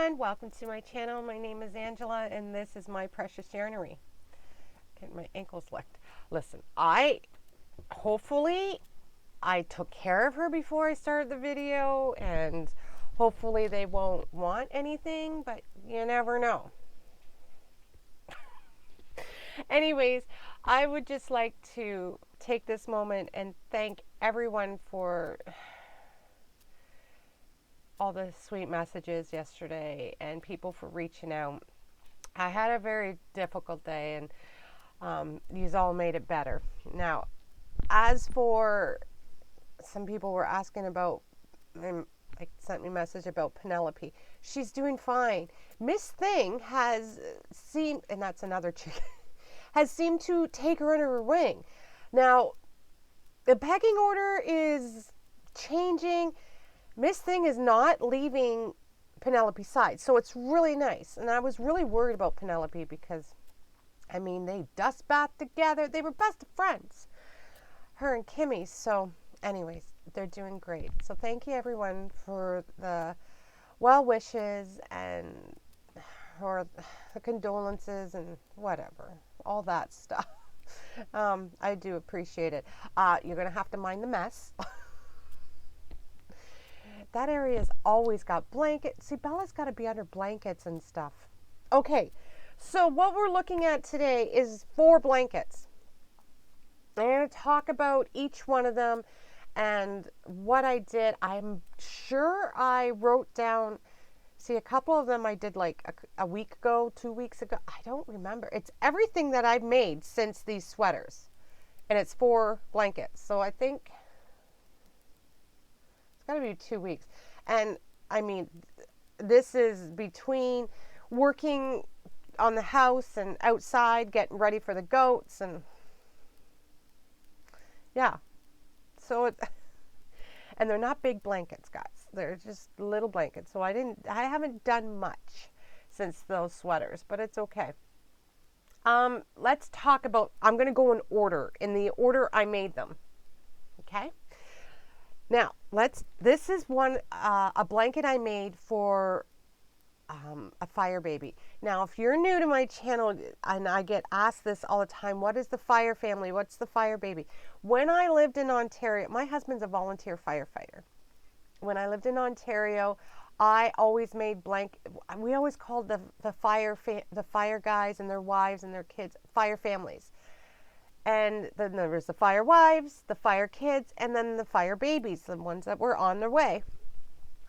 everyone, welcome to my channel. My name is Angela and this is my Precious Yarnery. Getting my ankles licked. Listen, hopefully I took care of her before I started the video, and hopefully they won't want anything, but you never know. Anyways, I would just like to take this moment and thank everyone for all the sweet messages yesterday and people for reaching out. I had a very difficult day, and these all made it better. Now, as for some people were asking about, like sent me a message about Penelope. She's doing fine. Miss Thing has seemed, and that's another chick, has seemed to take her under her wing. Now, the pecking order is changing. Miss Thing is not leaving Penelope's side, so it's really nice. And I was really worried about Penelope because, I mean, they dust bath together. They were best of friends, her and Kimmy. So, anyways, they're doing great. So thank you, everyone, for the well wishes and or the condolences and whatever, all that stuff. I do appreciate it. You're going to have to mind the mess. That area's always got blankets. See, Bella's got to be under blankets and stuff. Okay, so what we're looking at today is 4 blankets. I'm going to talk about each one of them and what I did. I'm sure I wrote down, see, a couple of them I did like a week ago, 2 weeks ago. I don't remember. It's everything that I've made since these sweaters. And it's 4 blankets. So I think it's got to be 2 weeks. And I mean, this is between working on the house and outside, getting ready for the goats, and yeah. So and they're not big blankets, guys. They're just little blankets. So I haven't done much since those sweaters, but it's okay. Let's talk about, I'm going to go in order, in the order I made them. Okay? Now, this is a blanket I made for a fire baby. Now, if you're new to my channel, and I get asked this all the time, what is the fire family? What's the fire baby? When I lived in Ontario, my husband's a volunteer firefighter. When I lived in Ontario, I always made we always called the fire guys and their wives and their kids fire families. And then there was the fire wives, the fire kids, and then the fire babies, the ones that were on their way.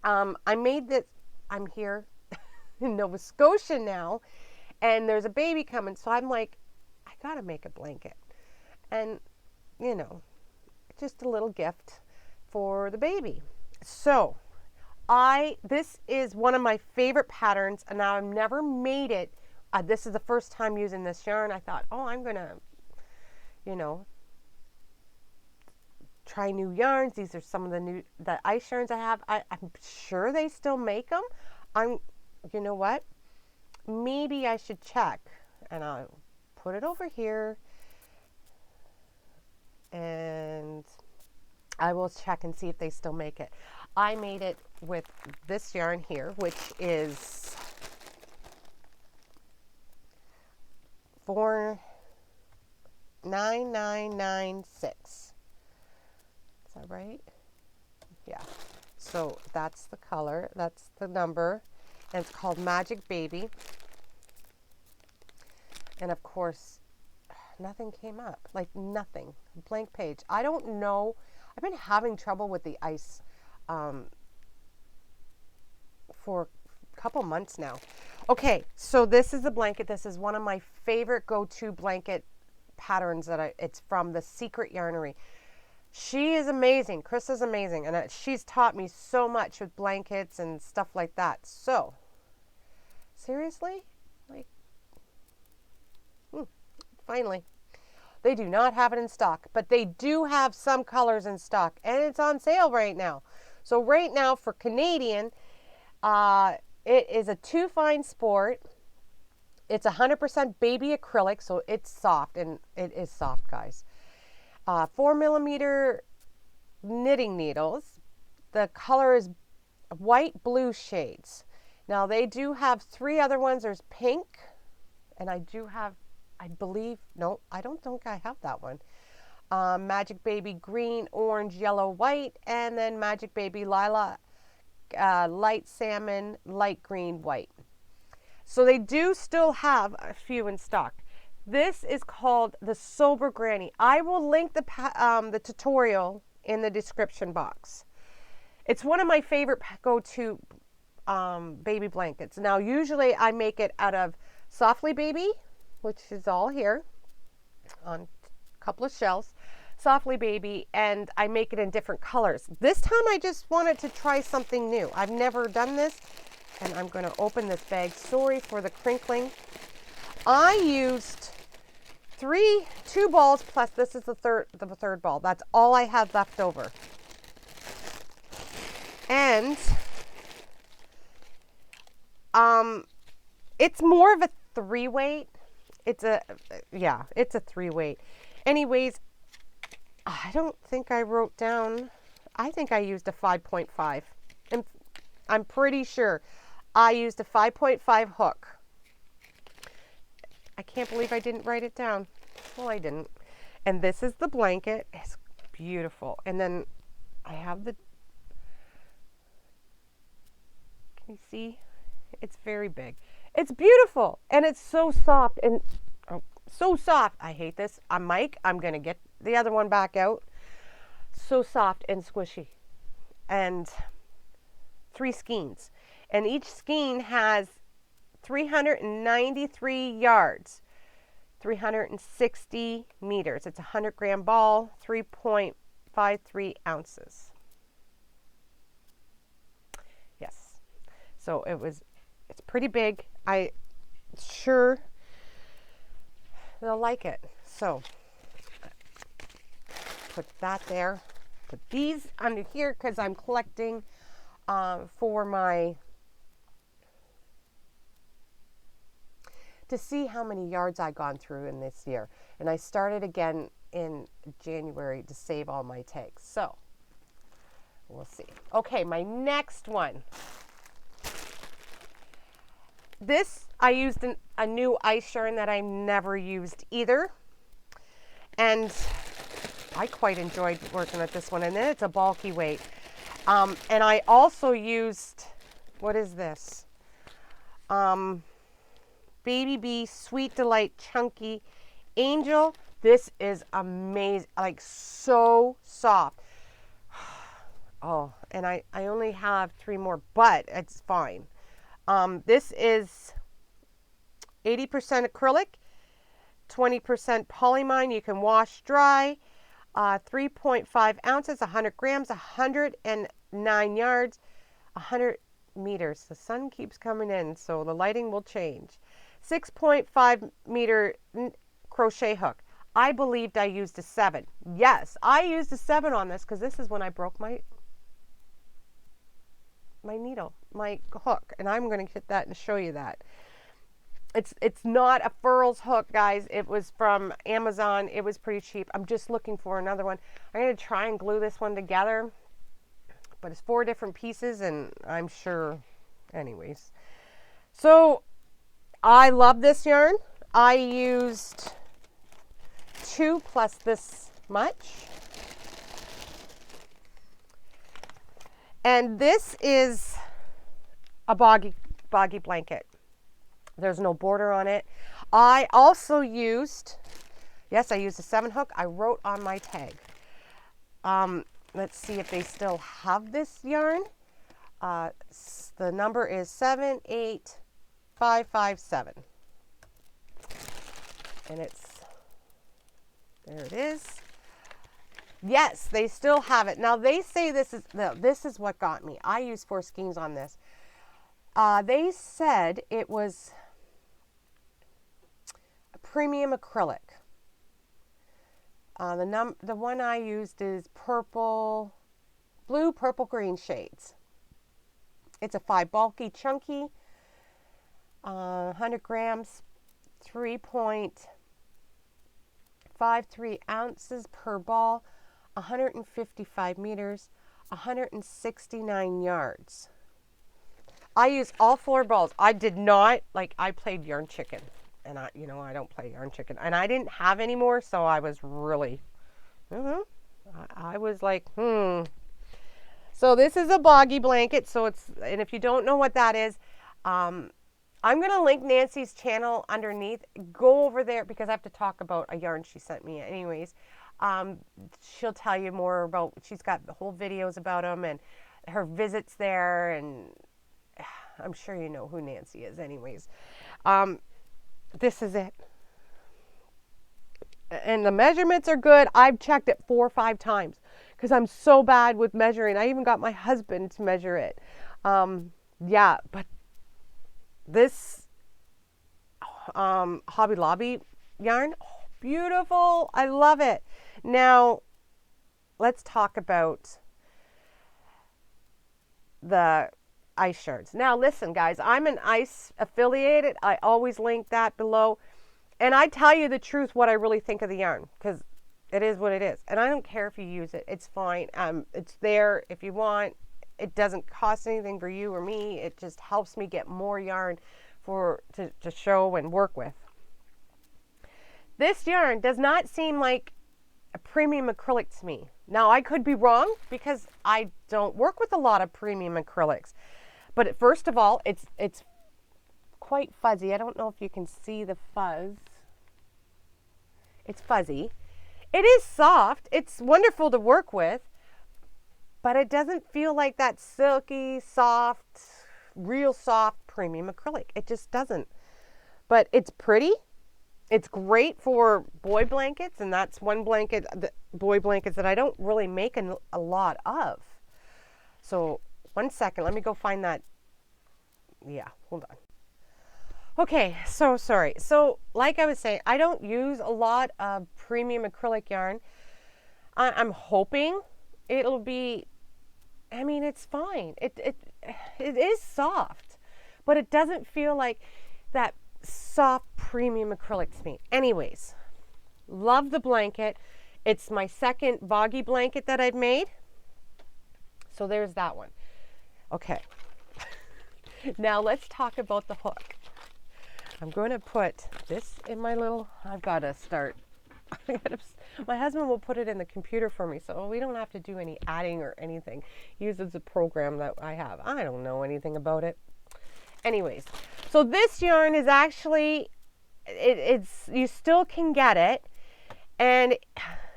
I made this, I'm here in Nova Scotia now, and there's a baby coming, so I'm like, I gotta make a blanket. And, you know, just a little gift for the baby. So, this is one of my favorite patterns, and now I've never made it. This is the first time using this yarn. I thought, oh, I'm gonna, you know, try new yarns. These are some of the ice yarns I have. I'm sure they still make them. You know what? Maybe I should check, and I'll put it over here, and I will check and see if they still make it. I made it with this yarn here, which is 49996. Is that right? Yeah. So that's the color. That's the number. And it's called Magic Baby. And of course, nothing came up. Like nothing. Blank page. I don't know. I've been having trouble with the ice for a couple months now. Okay, so this is the blanket. This is one of my favorite go-to blanket patterns it's from the Secret Yarnery. She is amazing. Chris is amazing. And she's taught me so much with blankets and stuff like that. So, seriously? Like, finally. They do not have it in stock, but they do have some colors in stock, and it's on sale right now. So right now for Canadian, it is a 2 fine sport. It's 100% baby acrylic, so it's soft, and it is soft, guys. 4mm knitting needles. The color is white blue shades. Now they do have 3 other ones. There's pink, and I do have, I believe, no, I don't think I have that one. Magic Baby green, orange, yellow, white, and then Magic Baby lilac, light salmon, light green, white. So they do still have a few in stock. This is called the Sober Granny. I will link the tutorial in the description box. It's one of my favorite go-to baby blankets. Now, usually I make it out of Softly Baby, which is all here on a couple of shelves. Softly Baby, and I make it in different colors. This time I just wanted to try something new. I've never done this, and I'm going to open this bag. Sorry for the crinkling. I used 2 balls, plus this is the third ball. That's all I have left over. And it's more of a 3-weight. It's a 3-weight. Anyways, I don't think I wrote down, I think I used a 5.5. And I'm pretty sure I used a 5.5 hook. I can't believe I didn't write it down. Well, I didn't. And this is the blanket. It's beautiful. And then I have the, can you see? It's very big. It's beautiful. And it's so soft and so soft. I hate this. I'm Mike. I'm going to get the other one back out. So soft and squishy. And 3 skeins. And each skein has 393 yards, 360 meters. It's a 100-gram ball, 3.53 ounces. Yes. So it's pretty big. I sure they'll like it. So put that there. Put these under here because I'm collecting for my, to see how many yards I gone through in this year. And I started again in January to save all my tags. So we'll see. Okay, my next one. This, I used a new ice yarn that I never used either. And I quite enjoyed working with this one. And then it's a bulky weight. And I also used, what is this? Baby Bee Sweet Delight Chunky Angel. This is amazing, like so soft. Oh, and I only have 3 more, but it's fine. This is 80% acrylic, 20% polyamide. You can wash dry. 3.5 ounces, 100 grams, 109 yards, 100 meters. The sun keeps coming in, so the lighting will change. 6.5 meter crochet hook. I believed I used a 7. Yes, I used a 7 on this because this is when I broke my needle, my hook, and I'm going to get that and show you that. It's not a Furls hook, guys. It was from Amazon. It was pretty cheap. I'm just looking for another one. I'm going to try and glue this one together, but it's 4 different pieces, and I'm sure, anyways. So I love this yarn. I used 2 plus this much. And this is a boggy blanket. There's no border on it. I also used, yes, I used a 7 hook. I wrote on my tag. Let's see if they still have this yarn. The number is 78557. And there it is. Yes, they still have it. Now they say this is what got me. I used 4 skeins on this. They said it was a premium acrylic. The one I used is blue, purple, green shades. It's a 5 bulky, chunky, 100 grams, 3.53 ounces per ball, 155 meters, 169 yards. I used all 4 balls. I did not, like, I played yarn chicken. And I don't play yarn chicken. And I didn't have any more, so I was really, I was like, So this is a boggy blanket. So and if you don't know what that is, I'm going to link Nancy's channel underneath. Go over there because I have to talk about a yarn she sent me anyways. She'll tell you more about, she's got the whole videos about them and her visits there. And I'm sure you know who Nancy is anyways. This is it. And the measurements are good. I've checked it 4 or 5 times because I'm so bad with measuring. I even got my husband to measure it. Yeah, but this Hobby Lobby yarn, beautiful. I love it. Now, let's talk about the ice shards. Now, listen, guys, I'm an ice affiliated. I always link that below. And I tell you the truth, what I really think of the yarn, because it is what it is. And I don't care if you use it. It's fine. It's there if you want. It doesn't cost anything for you or me. It just helps me get more yarn to show and work with. This yarn does not seem like a premium acrylic to me. Now, I could be wrong because I don't work with a lot of premium acrylics. But first of all, it's quite fuzzy. I don't know if you can see the fuzz. It's fuzzy. It is soft. It's wonderful to work with, but it doesn't feel like that silky, soft, real soft premium acrylic. It just doesn't. But it's pretty. It's great for boy blankets, and that's one blanket, the boy blankets that I don't really make a lot of. So, one second. Let me go find that. Yeah, hold on. Okay, so sorry. So, like I was saying, I don't use a lot of premium acrylic yarn. I'm hoping it'll be, I mean, it's fine. It is soft, but it doesn't feel like that soft premium acrylic to me. Anyways, love the blanket. It's my second boggy blanket that I've made. So there's that one. Okay. Now let's talk about the hook. I'm going to put this in my little, I've got to start. My husband will put it in the computer for me, so we don't have to do any adding or anything. He uses a program that I have. I don't know anything about it. Anyways, so this yarn is actually, it's you still can get it, and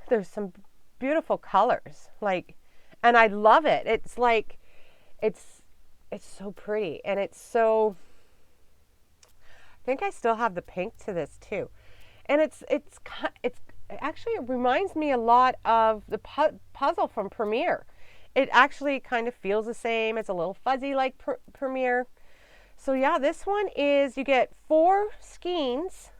there's some beautiful colors, like, and I love it. It's like, it's so pretty, and it's so, I think I still have the pink to this too, and it actually, it reminds me a lot of the puzzle from Premier. It actually kind of feels the same. It's a little fuzzy like Premier. So yeah, this one is, you get 4 skeins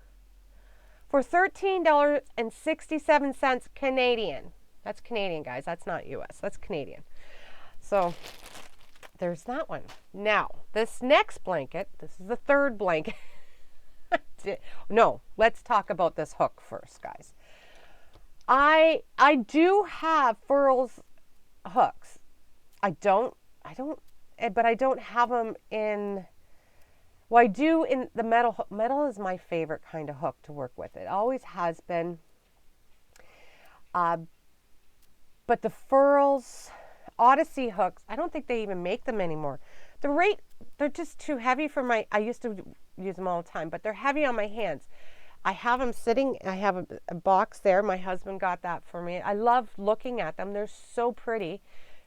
for $13.67 Canadian. That's Canadian, guys. That's not US. That's Canadian. So there's that one. Now, this next blanket, this is the third blanket. No, let's talk about this hook first, guys. I do have Furls hooks. But I don't have them in, well, I do in the metal hook. Metal is my favorite kind of hook to work with. It always has been. But the Furls Odyssey hooks, I don't think they even make them anymore. They're just too heavy for I used to use them all the time, but they're heavy on my hands. I have them sitting, I have a box there. My husband got that for me. I love looking at them. They're so pretty,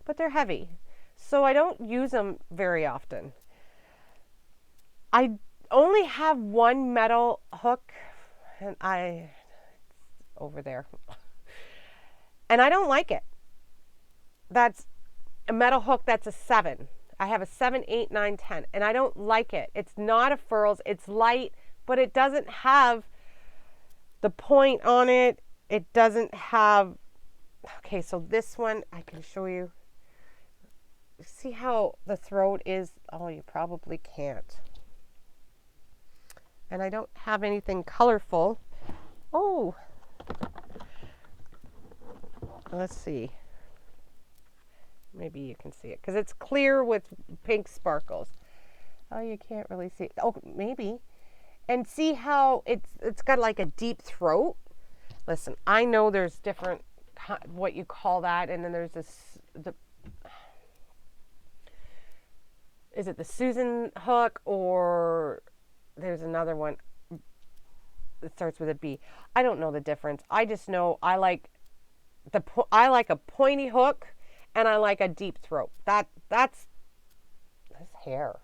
but they're heavy. So I don't use them very often. I only have one metal hook, and over there. And I don't like it. That's a metal hook that's a 7. I have a 7, 8, 9, 10, and I don't like it. It's not a Furls. It's light, but it doesn't have the point on it. It doesn't have, okay, so this one, I can show you. See how the throat is? Oh, you probably can't. And I don't have anything colorful. Oh, let's see. Maybe you can see it because it's clear with pink sparkles. Oh, you can't really see. Oh, maybe. And see how it's got like a deep throat. Listen, I know there's different what you call that, and then there's is it the Susan hook, or there's another one that starts with a B. I don't know the difference. I just know I like a pointy hook, and I like a deep throat. That's this hair.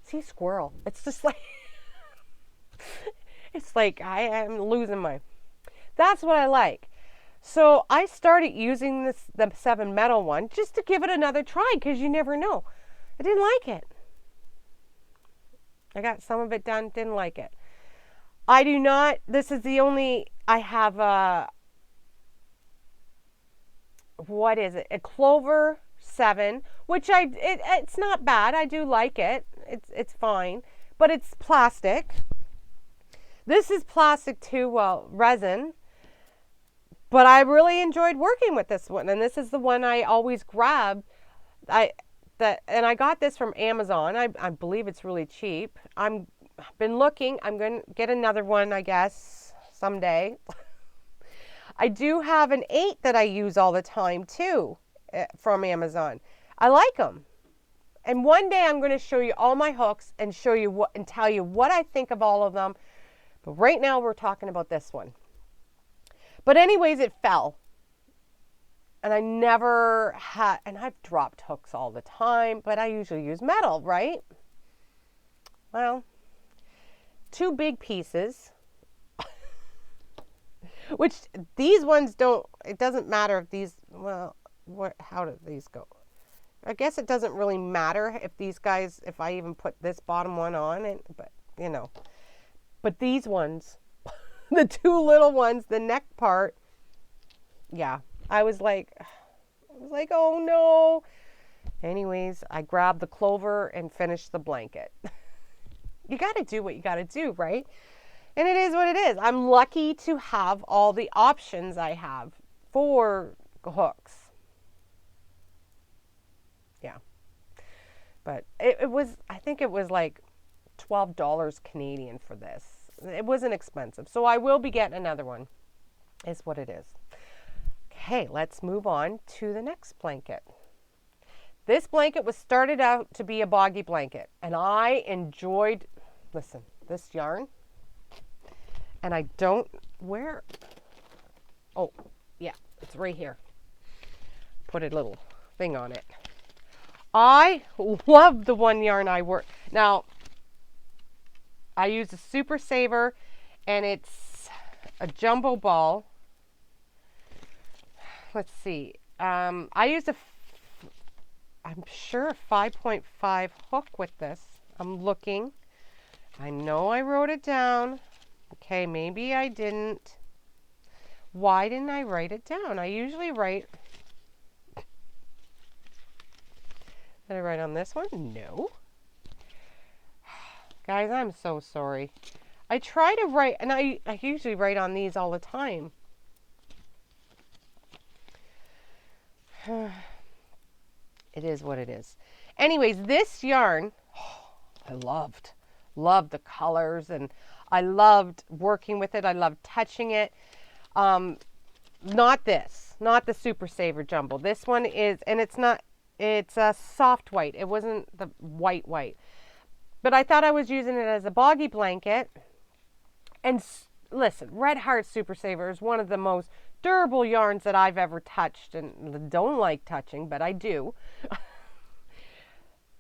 See, squirrel. It's just like it's like I am losing my. That's what I like. So I started using the 7 metal one just to give it another try, because you never know. I didn't like it. I got some of it done, didn't like it. I do not, this is the only, I have what is it? A Clover 7, which it's not bad. I do like it. It's fine, but it's plastic. This is plastic too, well, resin. But I really enjoyed working with this one, and this is the one I always grab. And I got this from Amazon. I believe it's really cheap. I've been looking. I'm going to get another one, I guess, someday. I do have an 8 that I use all the time too, from Amazon. I like them. And one day I'm going to show you all my hooks and show you and tell you what I think of all of them. But right now we're talking about this one. But anyways, it fell. And I never had, and I've dropped hooks all the time, but I usually use metal, right? Well, 2 big pieces, which these ones don't, it doesn't matter if these, well, how do these go? I guess it doesn't really matter if these guys, if I even put this bottom one on, and but you know, but these ones, the 2 little ones, the neck part, yeah, I was like, oh no. Anyways, I grabbed the Clover and finished the blanket. You got to do what you got to do, right? And it is what it is. I'm lucky to have all the options I have for hooks. Yeah. But it was, I think it was like $12 Canadian for this. It wasn't expensive. So I will be getting another one, is what it is. Okay, let's move on to the next blanket. This blanket was started out to be a boggy blanket, and I enjoyed, listen, this yarn, and I don't, oh, yeah, it's right here. Put a little thing on it. I love the one yarn I work. Now, I use a Super Saver, and it's a jumbo ball. Let's see. I used I'm sure a 5.5 hook with this. I'm looking. I know I wrote it down. Okay, maybe I didn't. Why didn't I write it down? I usually write. Did I write on this one? No. Guys, I'm so sorry. I try to write, and I usually write on these all the time. It is what it is. Anyways, this yarn, I loved the colors, and I loved working with it. I loved touching it. Not the Super Saver Jumbo. This one is, and it's a soft white. It wasn't the white. But I thought I was using it as a boggy blanket. And listen, Red Heart Super Saver is one of the most durable yarns that I've ever touched, and don't like touching, but I do.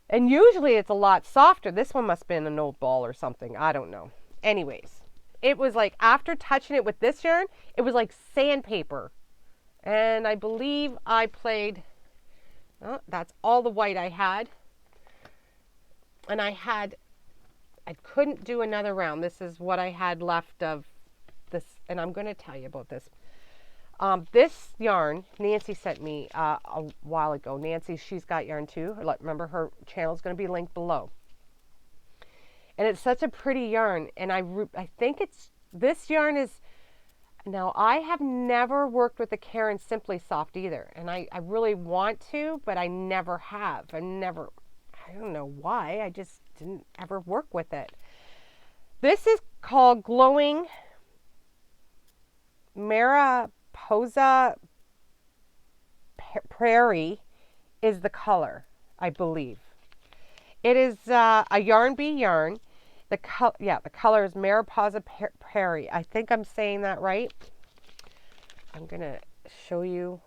And usually it's a lot softer. This one must have been an old ball or something. I don't know. Anyways, it was like, after touching it with this yarn, it was like sandpaper. And I believe I played, oh, that's all the white I had. And I couldn't do another round. This is what I had left of this, and I'm going to tell you about this. This yarn, Nancy sent me a while ago. Nancy, she's got yarn too. Remember, her channel is going to be linked below. And it's such a pretty yarn. And I think this yarn is, now I have never worked with the Karen Simply Soft either. And I really want to, but I never have. I never I don't know why. I just didn't ever work with it. This is called Glowing Mariposa Prairie is the color, I believe. It is a Yarn Bee yarn. The color is Mariposa Prairie. I think I'm saying that right. I'm going to show you.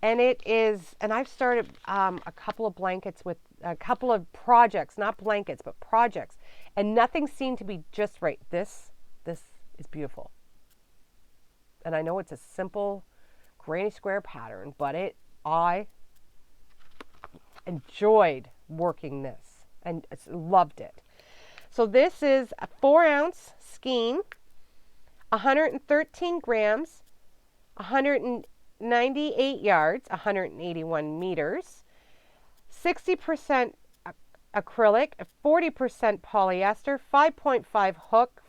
And it is, and I've started a couple of blankets with a couple of projects, not blankets, but projects. And nothing seemed to be just right. This is beautiful. And I know it's a simple granny square pattern, but I enjoyed working this and loved it. So this is a 4-ounce skein, 113 grams, 198 yards, 181 meters, 60% acrylic, 40% polyester, 5.5 hook,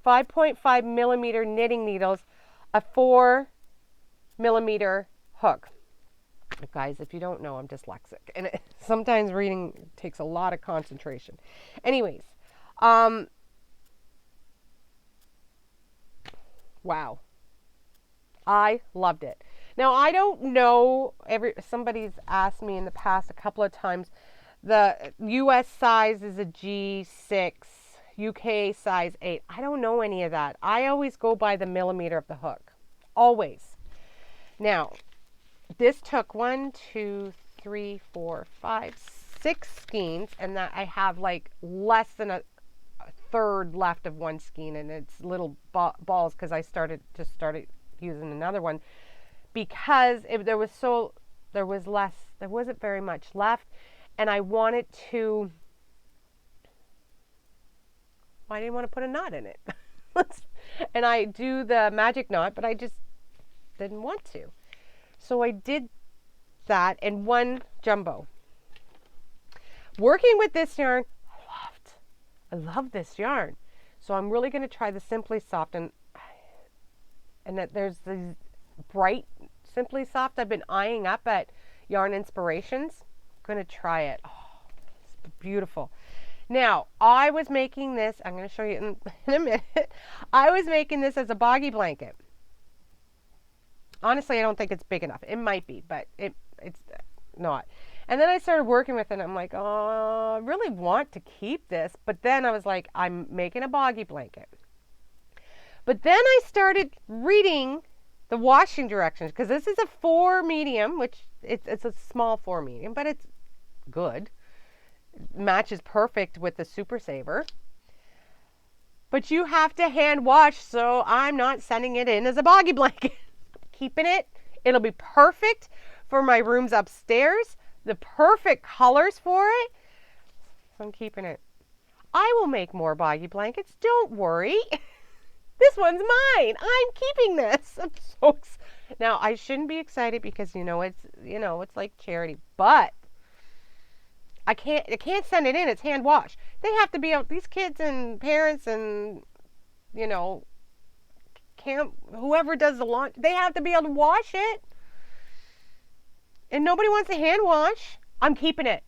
5.5 millimeter knitting needles, a 4 millimeter hook. Guys, if you don't know, I'm dyslexic, and sometimes reading takes a lot of concentration. Anyways, wow, I loved it. Now, I don't know, somebody's asked me in the past a couple of times, the US size is a G6, UK size 8. I don't know any of that. I always go by the millimeter of the hook, always. Now, this took 6 skeins, and that I have like less than a third left of one skein, and it's little balls because I started using another one because there wasn't very much left, and I wanted to. I didn't want to put a knot in it, and I do the magic knot, but I just didn't want to. So I did that in one jumbo. Working with this yarn, I love this yarn. So I'm really going to try the Simply Soft, and that there's the bright Simply Soft I've been eyeing up at Yarn Inspirations. I'm going to try it. Oh, it's beautiful. Now, I was making this, I'm going to show you in a minute. I was making this as a boggy blanket. Honestly, I don't think it's big enough. It might be, but it's not. And then I started working with it, and I'm like, oh, I really want to keep this. But then I was like, I'm making a boggy blanket. But then I started reading the washing directions, because this is a 4 medium, which it's a small 4 medium, but it's good. It matches perfect with the Super Saver. But you have to hand wash, so I'm not sending it in as a boggy blanket. Keeping it. It'll be perfect for my rooms upstairs. The perfect colors for it. So I'm keeping it. I will make more boggy blankets. Don't worry. This one's mine. I'm keeping this. I'm so excited. Now, I shouldn't be excited because it's like charity, but I can't send it in. It's hand washed. They have to be out, these kids and parents and whoever does the laundry, they have to be able to wash it. And nobody wants to hand wash. I'm keeping it.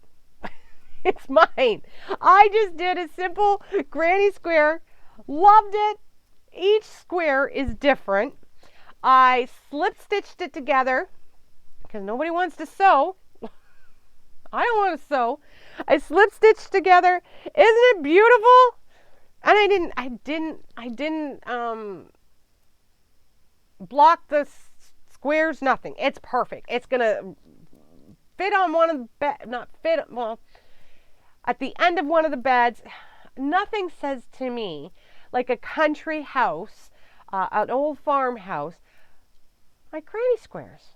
It's mine. I just did a simple granny square. Loved it. Each square is different. I slip stitched it together because nobody wants to sew. I don't want to sew. I slip stitched together. Isn't it beautiful? And I didn't block the squares, nothing. It's perfect. It's going to fit on one of the at the end of one of the beds. Nothing says to me like a country house, an old farmhouse, like granny squares.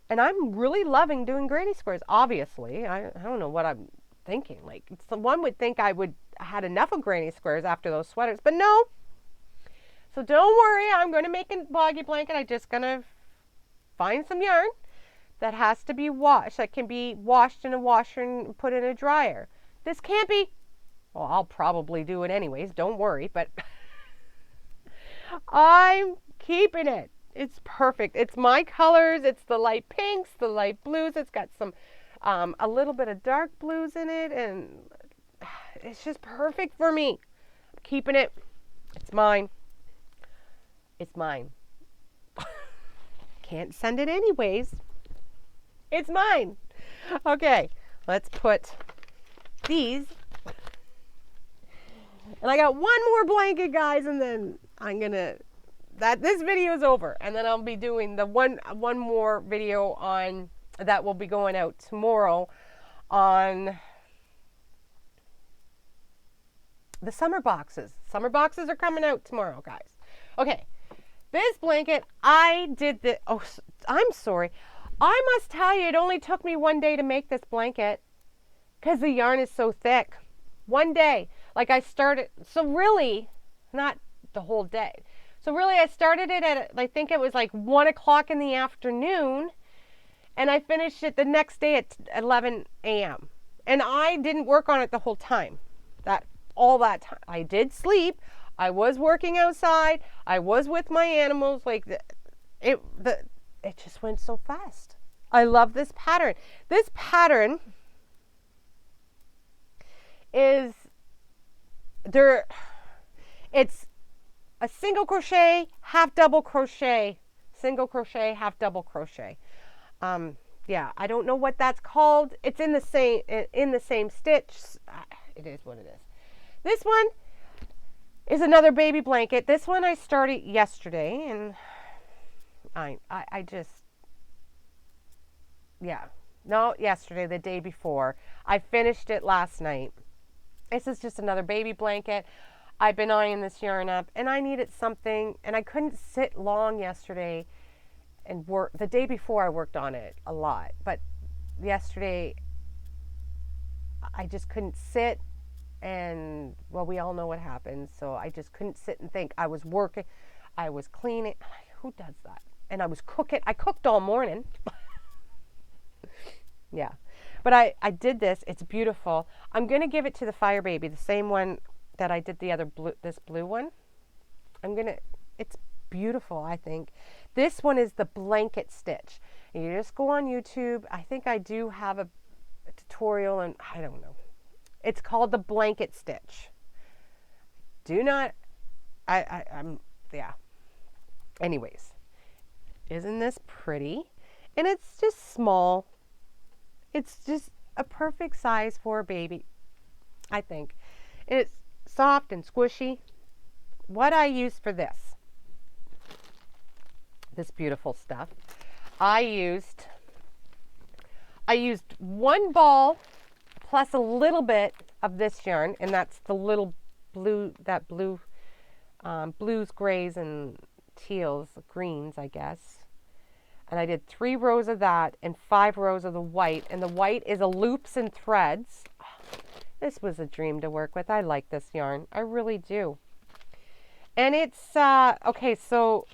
And I'm really loving doing granny squares, obviously. I don't know what I'm thinking. Like, one would think I had enough of granny squares after those sweaters, but no. So don't worry, I'm going to make a boggy blanket. I'm just going to find some yarn that has to be washed, that can be washed in a washer and put in a dryer. This can't be, well, I'll probably do it anyways, don't worry, but I'm keeping it. It's perfect. It's my colors. It's the light pinks, the light blues. It's got some, a little bit of dark blues in it, and it's just perfect for me. I'm keeping it. It's mine. It's mine. Can't send it anyways. It's mine. Okay, let's put these. And I got one more blanket, guys, and then I'm gonna, this video is over, and then I'll be doing the one more video on that will be going out tomorrow on the summer boxes. Summer boxes are coming out tomorrow, guys. Okay, this blanket, I did the, oh, I'm sorry. I must tell you, it only took me one day to make this blanket because the yarn is so thick. One day. Like I started, so really, not the whole day. So really I started it at, I think it was like 1 o'clock in the afternoon, and I finished it the next day at 11 a.m. And I didn't work on it the whole time. All that time. I did sleep. I was working outside. I was with my animals. Like it just went so fast. I love this pattern. This pattern is it's a single crochet, half double crochet, single crochet, half double crochet. Yeah, I don't know what that's called. It's in the same stitch. It is what it is. This one is another baby blanket. This one I started yesterday, and I just, yeah, no, yesterday, the day before. I finished it last night. This is just another baby blanket. I've been eyeing this yarn up, and I needed something, and I couldn't sit long yesterday and work. The day before I worked on it a lot, but yesterday I just couldn't sit, and well, we all know what happened, so I just couldn't sit and think. I was working, I was cleaning. Who does that? And I was cooking. I cooked all morning. Yeah. But I did this. It's beautiful. I'm going to give it to the Fire Baby, the same one that I did the other blue, this blue one. It's beautiful, I think. This one is the blanket stitch. And you just go on YouTube. I think I do have a tutorial, and I don't know. It's called the blanket stitch. Do not, yeah. Anyways, isn't this pretty? And it's just small. It's just a perfect size for a baby, I think. And it's soft and squishy. What I use for this beautiful stuff, I used one ball plus a little bit of this yarn, and that's the little blue, blues, grays, and teals, greens, I guess. And I did 3 rows of that and 5 rows of the white. And the white is a loops and threads. This was a dream to work with. I like this yarn. I really do. And it's, okay, so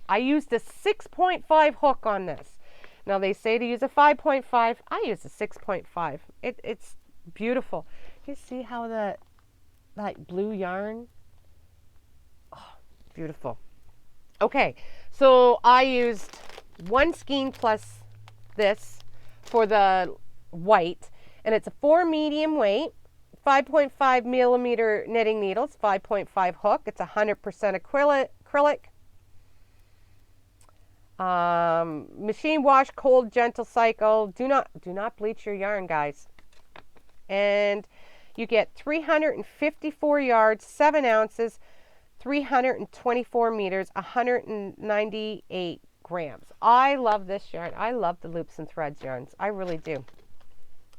I used a 6.5 hook on this. Now they say to use a 5.5. I use a 6.5. It's beautiful. You see how that blue yarn? Oh, beautiful. Okay, so I used 1 skein plus this for the white, and it's a 4 medium weight, 5.5 millimeter knitting needles, 5.5 hook. It's 100% acrylic. Machine wash, cold, gentle cycle. Do not bleach your yarn, guys. And you get 354 yards, 7 ounces, 324 meters, 198 grams. I love this yarn. I love the loops and threads yarns. I really do.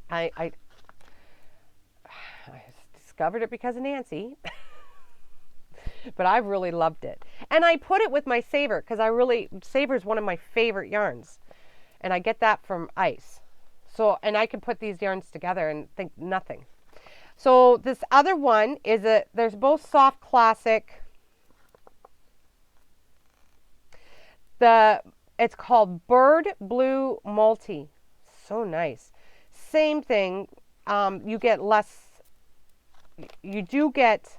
I discovered it because of Nancy. But I really loved it. And I put it with my Saver because Saver is one of my favorite yarns. And I get that from Ice. So, and I can put these yarns together and think nothing. So this other one is there's both soft classic. It's called Bird Blue Multi. So nice. Same thing. You get less, you do get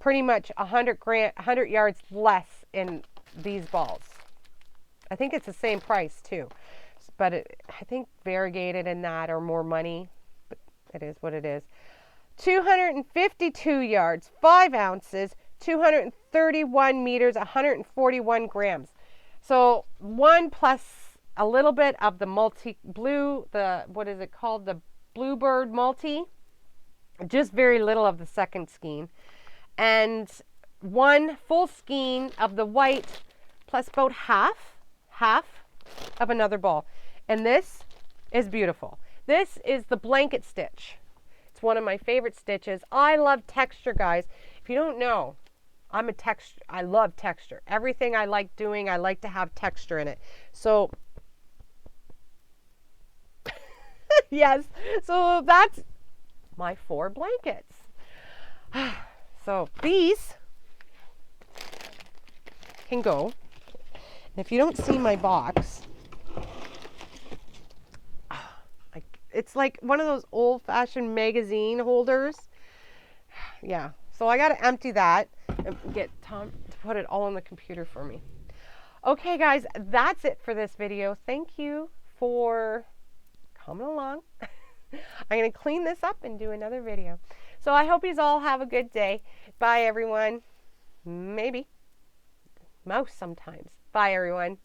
pretty much 100 yards less in these balls. I think it's the same price too, but I think variegated and that are more money, but it is what it is. 252 yards, 5 ounces, 231 meters, 141 grams. So 1 plus a little bit of the multi-blue, what is it called? The Bluebird multi. Just very little of the second skein. And 1 full skein of the white plus about half of another ball. And this is beautiful. This is the blanket stitch. It's one of my favorite stitches. I love texture, guys. If you don't know, I love texture. Everything I like doing, I like to have texture in it. So, yes. So that's my 4 blankets. So these can go. And if you don't see my box, it's like one of those old-fashioned magazine holders. Yeah. So I got to empty that and get Tom to put it all on the computer for me. Okay, guys, that's it for this video. Thank you for coming along. I'm going to clean this up and do another video. So I hope you all have a good day. Bye, everyone. Maybe. Most sometimes. Bye, everyone.